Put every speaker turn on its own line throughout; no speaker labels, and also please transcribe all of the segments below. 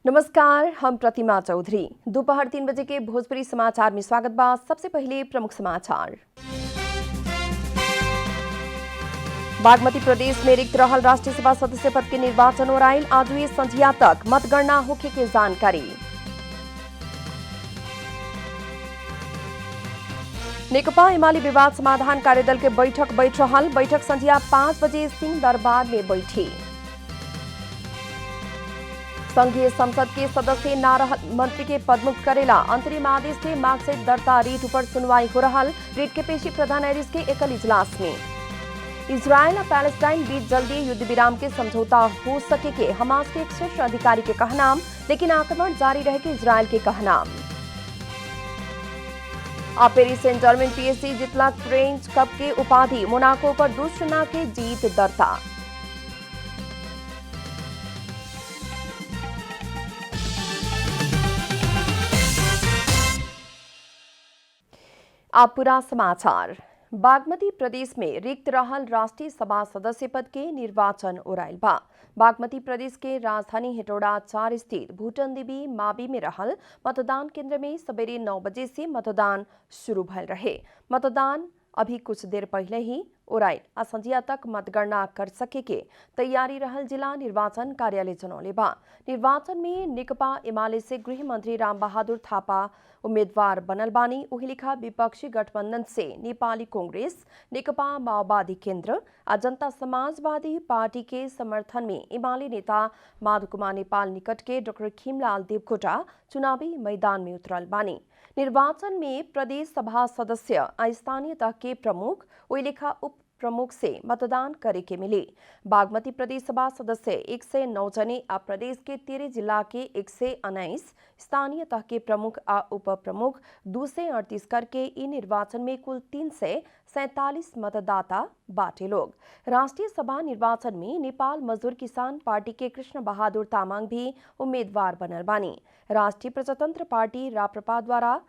नमस्कार, हम प्रतिमा चौधरी। दोपहर 3 बजे के भोजपुरी समाचार में स्वागत बा। सबसे पहले प्रमुख समाचार। बागमती प्रदेश में रिक्त रहल राष्ट्रीय सभा सदस्य पद के निर्वाचन और आयल आज संझिया तक मतगणना होखे के जानकारी। नेकपा एमाले विवाद समाधान कार्यदल के बैठक बैठ रहल। बैठक संझिया 5 बजे सिंह दरबार में बैठी। संघीय संसद के सदस्य ना रहल मंत्री के पदमुक्त करेला अंतरिम आदेश के मांग से दर्ता रीट पर सुनवाई हो रहल। रीट के पेशी प्रधान न्यायाधीश के एकल इजलास में। इजरायल और पैलेस्टाइन बीच जल्दी युद्ध विराम के समझौता हो सके के हमास के एक शीर्ष अधिकारी के कहनाम, लेकिन आक्रमण जारी रहे के इजरायल के कहनाम। पेरिस सेंट जर्मन पीएसजी जितला फ्रेंच कप के उपाधि। मोनाको पर 2-0 के जीत दर्ता। अब पूरा समाचार। बागमती प्रदेश में रिक्त रहल राष्ट्रीय सभा सदस्य पद के निर्वाचन ओराइल बा। बागमती प्रदेश के राजधानी हेटौड़ा 4 स्थित भूटन देवी माबी में रहल मतदान केंद्र में सवेरे 9 बजे से मतदान शुरू भल रहे। मतदान अभी कुछ देर पहले ही ओराइल आ संझिया तक मतगणना कर सके के तैयारी रहल जिला निर्वाचन कार्यालय जनौले बा। निर्वाचन में नेकपा एमाले से गृह मंत्री राम बहादुर थापा उम्मीदवार बनल बानी। उही लिखा विपक्षी गठबंधन से नेपाली कांग्रेस, नेकपा माओवादी केन्द्र आ जनता समाजवादी पार्टी के समर्थन में एमाले नेता माधव कुमार नेपाल निकट के डॉक्टर खीमलाल देवकोटा चुनावी मैदान में उतरल बानी। निर्वाचन में प्रदेश सभा सदस्य स्थानीय तह के प्रमुख उइलेखा उप प्रमुख से मतदान करे के मिले। बागमती प्रदेश सभा सदस्य 109 जने आ प्रदेश के 13 जिला के 119 स्थानीय तह के प्रमुख आ उप प्रमुख 238 करके इ निर्वाचन में कुल 347 मतदाता बाटे लोग। राष्ट्रीय सभा निर्वाचन में नेपाल मजदूर किसान पार्टी के कृष्ण बहादुर तामाङ भी उम्मीदवार बनल बानी। राष्ट्रीय प्रजातंत्र पार्टी राप्रपा द्वारा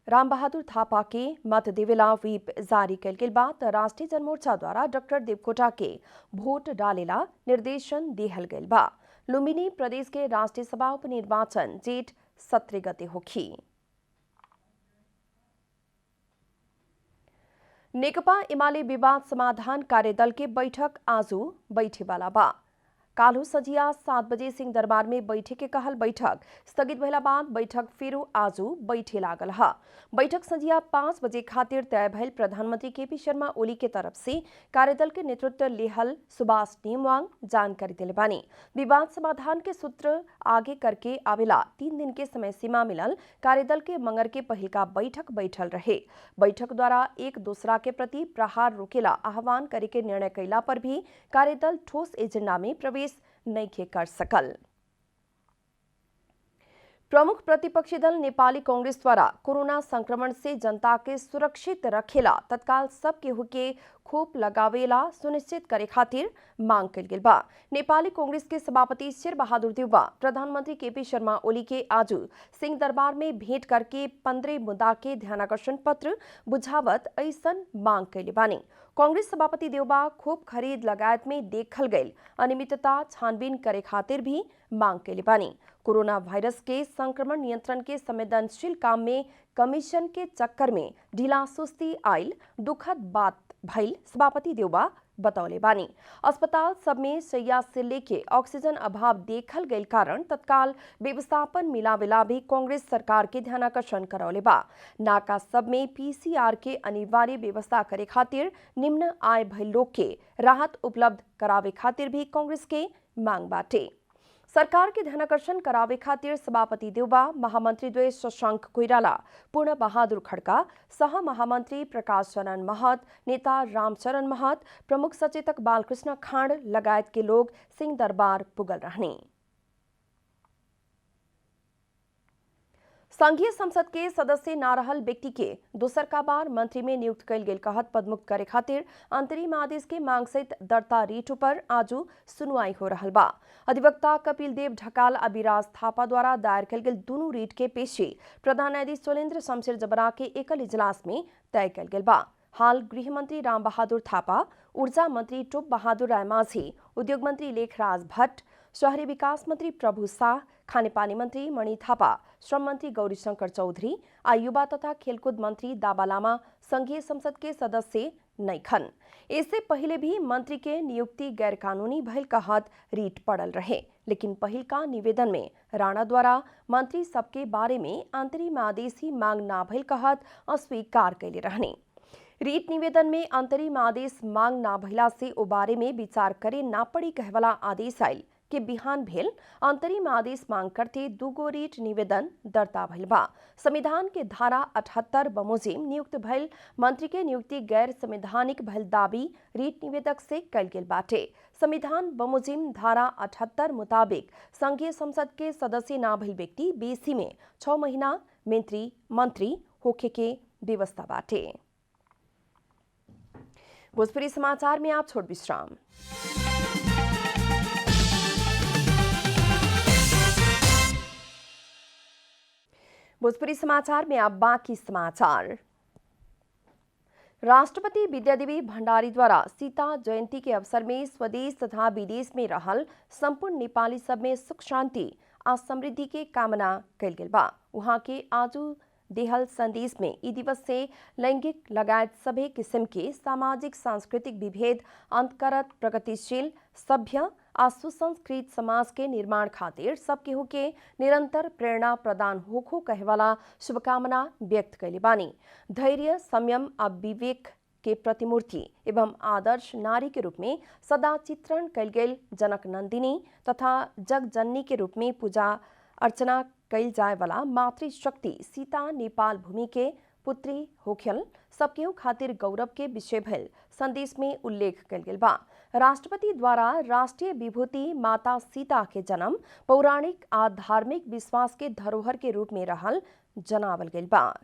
राम बहादुर थापा के मत देवेला व्हीप जारी कल गेल बाद राष्ट्रीय जनमोर्चा द्वारा डॉक्टर देवकोटा के वोट डालेला निर्देशन दिहल गयल बा। लुम्बिनी प्रदेश के राष्ट्रीय सभा उपनिर्वाचन जेठ 17 गते होखी। नेकपा एमाले विवाद समाधान कार्यदल के बैठक आजू बैठे वाला बा। काल्हू संझिया 7 बजे सिंह दरबार में बैठे के कहल बैठक स्थगित भइला बाद बैठक फिर आजू बैठे लागल हा। बैठक संझिया 5 बजे खातिर तय भइल। प्रधानमंत्री केपी शर्मा ओली के तरफ से कार्यदल के नेतृत्व लेहल सुभाष नेमवांग जानकारी दिले बानी। विवाद समाधान के सूत्र आगे करके आवेला 3 दिन के समय सीमा मिलल कार्यदल के मंगर के पहिलका बैठक बैठल रहे। बैठक द्वारा एक दूसरा के प्रति प्रहार रोकेला आह्वान करे के निर्णय कैला पर भी कार्यदल ठोस एजेंडा में प्रवेश नहीं कर सकल। प्रमुख प्रतिपक्षी दल नेपाली कांग्रेस द्वारा कोरोना संक्रमण से जनता के सुरक्षित रखेला तत्काल सब केहू के खोप लगावेला सुनिश्चित करे खातिर मांग कल गेल बा। नेपाली कांग्रेस के सभापति शेर बहादुर देउवा प्रधानमंत्री केपी शर्मा ओली के आजू सिंह दरबार में भेंट करके 15 मुद्दा के ध्यानाकर्षण पत्र बुझावत ऐसन मांग कैले बानी। कांग्रेस सभापति देउवा खोप खरीद लगायत में देखल गयल अनियमितता छानबीन करे खातिर भी मांग कैले बानी। कोरोना वायरस के संक्रमण नियंत्रण के संवेदनशील काम में कमीशन के चक्कर में ढीला सुस्ती आयल दुखद बात भइल सभापति देउवा बतौले बानी। अस्पताल सब में शैय्या से लेके ऑक्सीजन अभाव देखल गयल कारण तत्काल व्यवस्थापन मिलावेला भी कांग्रेस सरकार के ध्यानाकर्षण करौले बा। नाका सब में पीसीआर के अनिवार्य व्यवस्था करे खातिर निम्न आय भइल लोग के राहत उपलब्ध करावे खातिर भी कांग्रेस के मांग बाटे। सरकार के ध्यानाकर्षण करावे खातिर सभापति देउवा महामंत्री द्वय शशांक कोइराला, पूर्ण बहादुर खड्का, सह महामंत्री प्रकाश चरण महत, नेता रामचरण महत, प्रमुख सचेतक बालकृष्ण खांड लगायत के लोग सिंह दरबार पुगल रहने। संघीय संसद के सदस्य ना रहल व्यक्ति के दोसरका बार मंत्री में नियुक्त कयल गेल कहत पदमुक्त करे खातिर अंतरिम आदेश के मांग सहित दर्ता रीट पर आजू सुनवाई हो रहल बा। अधिवक्ता कपिल देव ढकाल आ विराज थापा द्वारा दायर कयल गेल दुनू रीट के पेशी प्रधान न्यायाधीश चोलेन्द्र शमशेर जबरा के एकल इजलास में तय कयल गेल बा। हाल गृह मंत्री राम बहादुर थापा, ऊर्जा मंत्री टोप बहादुर राय माझी, उद्योग मंत्री लेखराज भट्ट, शहरी विकास मंत्री प्रभु शाह, खानेपानी मंत्री मणि थापा, श्रम मंत्री गौरीशंकर चौधरी आ युवा तथा खेलकूद मंत्री दाबा लामा संघीय संसद के सदस्य नहीं खन। इससे पहले भी मंत्री के नियुक्ति गैरकानूनी भइल कहत रीट पड़ल रहे, लेकिन पहिल का निवेदन में राणा द्वारा मंत्री सबके बारे में अंतरिम आदेश ही मांग ना भइल कहत अस्वीकार कैले रहने। रीट निवेदन में अंतरिम आदेश मांग ना भइला से ओ बारे में विचार करे ना पड़ी कहवाला आदेश आयल के बिहान भेल अंतरिम आदेश मांग करते दूगो रीट निवेदन दर्ता भइल बा। संविधान के धारा 78 बमोजिम नियुक्त भइल मंत्री के नियुक्ति गैर संवैधानिक भइल दावी रीट निवेदक से कल गेल बाटे। संविधान बमोजिम धारा 78 मुताबिक संघीय संसद के सदस्य ना भइल व्यक्ति बेसी में 6 महीना मंत्री होखे के व्यवस्था बाटे। भोजपुरी समाचार में आप छोड़ विश्राम। भोजपुरी समाचार में अब बाकी समाचार। राष्ट्रपति विद्यादेवी भण्डारी द्वारा सीता जयंती के अवसर में स्वदेश तथा विदेश में रहल संपूर्ण नेपाली सब में सुख शांति आ समृद्धि के कामना कल गेल बा। वहां के आजू देहल संदेश में ई दिवस से लैंगिक लगायत सभी किस्म के सामाजिक सांस्कृतिक विभेद अंत करत प्रगतिशील सभ्य आ सुसंस्कृत समाज के निर्माण खातिर सब केहू के निरंतर प्रेरणा प्रदान होखो कहवाला शुभकामना व्यक्त कैले बानी। धैर्य, संयम आ विवेक के प्रतिमूर्ति एवं आदर्श नारी के रूप में सदा चित्रण कैल गेल जनक नंदिनी तथा जगजननी के रूप में पूजा अर्चना कैल जाए वाला मातृशक्ति सीता नेपाल भूमि के पुत्री होखेल सब केहू खातिर गौरव के विषय भइल संदेश में उल्लेख कैल गेल बा। राष्ट्रपति द्वारा राष्ट्रीय विभूति माता सीता के जन्म पौराणिक आ धार्मिक विश्वास के धरोहर के रूप में रहल जनावल गेल बा।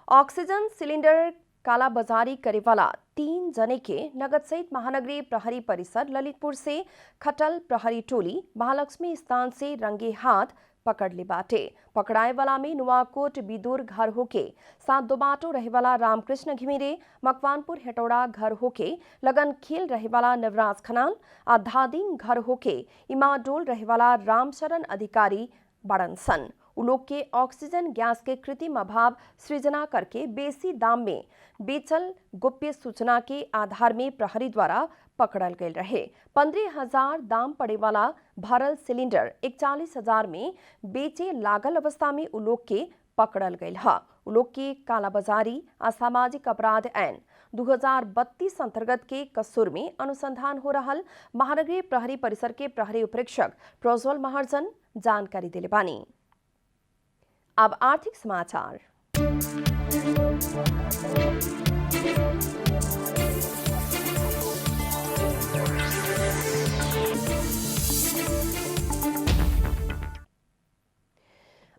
ऑक्सीजन सिलेंडर कालाबाजारी करे वाला 3 जने के नगद सहित महानगरीय प्रहरी परिसर ललितपुर से खटल प्रहरी टोली महालक्ष्मी स्थान से रंगे हाथ पकड़ ले बाटे। पकड़ाए वाला में नुआकोट बिदुर घर होके 7 दोबाटो रहे वाला रामकृष्ण घिमिरे, मकवानपुर हेटौड़ा घर होके लगन खेल रहे वाला नवराज खनाल आ धादिंग घर होके इमाडोल रहे वाला रामशरण अधिकारी बड़न सन। उ लोग के ऑक्सीजन गैस के कृत्रिम अभाव सृजना करके बेसी दाम में बेचल गोप्य सूचना के आधार में प्रहरी द्वारा पकड़ल गए रहे। 15,000 दाम पड़े वाला भरल सिलेंडर 41,000 में बेचे लागल अवस्था में उ लोग के पकड़ल गए है। उ लोग के कालाबाजारी असामाजिक अपराध ऐन 2032 अंतर्गत के कसूर में अनुसंधान हो रहल महानगरीय प्रहरी परिसर के प्रहरी उपरीक्षक प्रज्वल महाजन जानकारी दिले बानी। अब आर्थिक समाचार।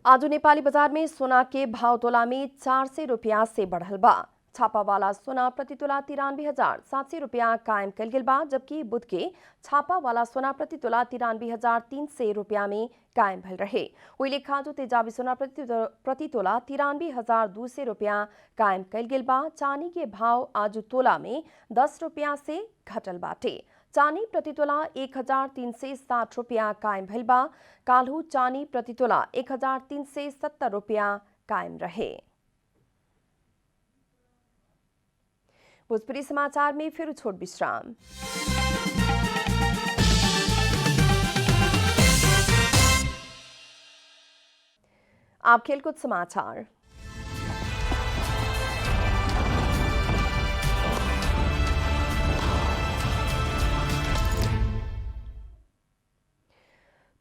आज नेपाली बाजार में सोना के भाव तोला में 400 रुपया से बढ़ल बा। छापा वाला सोना प्रति तोला 93,700 रुपया कायम कल गेल बा, जबकि बुध के छापा वाला सोना प्रति तोला 93,300 रुपया में कायम भल रहे। वही लेखा जो तेजाबी सोना प्रति तोला 93,200 रुपया कायम कल गेल बा। चांदी के भाव आज तोला में 10 रुपया से घटल बाटे। चांदी प्रति तोला 1,360 रुपया कायम भल बा। काल्हू चांदी प्रति तोला 1,370 रुपया कायम रहे। भोजपुरी समाचार में फिर छोट विश्राम। आप खेलकूद समाचार।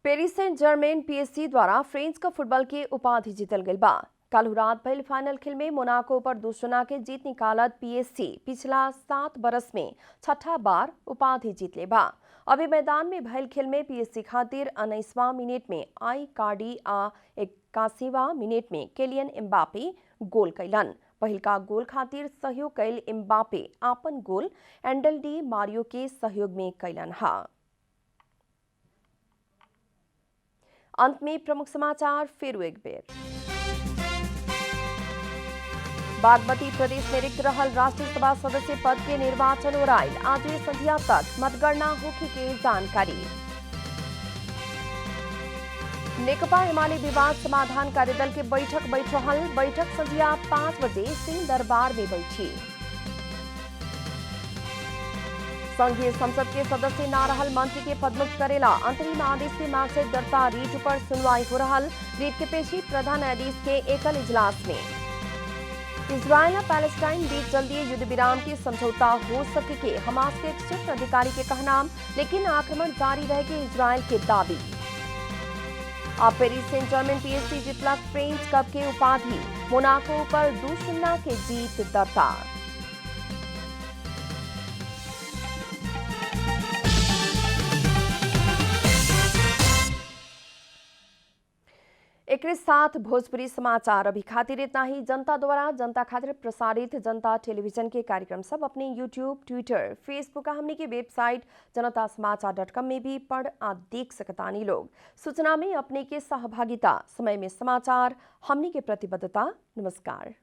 पेरिस सेंट जर्मेन पीएसजी द्वारा फ्रेंच कप फुटबॉल के उपाधि जीतल गई बा। कल रात भइल फाइनल खेल में मोनाको पर 2-0 के जीत निकालत पीएसजी पिछला 7 बरस में 6ठा बार उपाधि जीत ले बा। अभी मैदान में भइल खेल में पीएसजी खातिर 19वां मिनट में आई कार्डी आ 81वां मिनट में केलियन एम्बापे गोल कैलन। पहिल का गोल खातिर सहयोग कैल एम्बापे आपन गोल एंडल डी मारियो के सहयोग में कैलन हा। अंत में प्रमुख समाचार फिर एक बेर। बागमती प्रदेश में रिक्त रहल राष्ट्रीय सभा सदस्य पद के निर्वाचन ओराइल। आज संध्या तक मतगणना होखे के जानकारी। नेकपा एमाले विवाद समाधान कार्यदल के बैठक बैठ रहल। बैठक संध्या 5 बजे सिंह दरबार में बैठी। संघीय संसद के सदस्य ना रहल मंत्री के पदमुक्त करेला। अंतरिम आदेश के मांग से दर्ता रीट पर सुनवाई हो रहल। रीट के पेशी प्रधान न्यायाधीश के एकल इजलास में। इजराइल और पैलेस्टाइन बीच जल्दी युद्ध विराम की समझौता हो सके के हमास के एक शीर्ष अधिकारी के कहना, लेकिन आक्रमण जारी रहेगी इजराइल के दावी। अब पेरिस सेंट जर्मन पीएसजी जीतलक फ्रेंच कप के उपाधि। मोनाको पर 2-0 के जीत दर्ता। एक साथ भोजपुरी समाचार अभी खातिर इतना ही। जनता द्वारा जनता खातिर प्रसारित जनता टेलीविजन के कार्यक्रम सब अपने यूट्यूब, ट्विटर, फेसबुक हमने की वेबसाइट जनतासमाचार.com में भी पढ़ आ देख सकतानी लोग। सूचना में अपने के सहभागिता, समय में समाचार, हमने के प्रतिबद्धता। नमस्कार।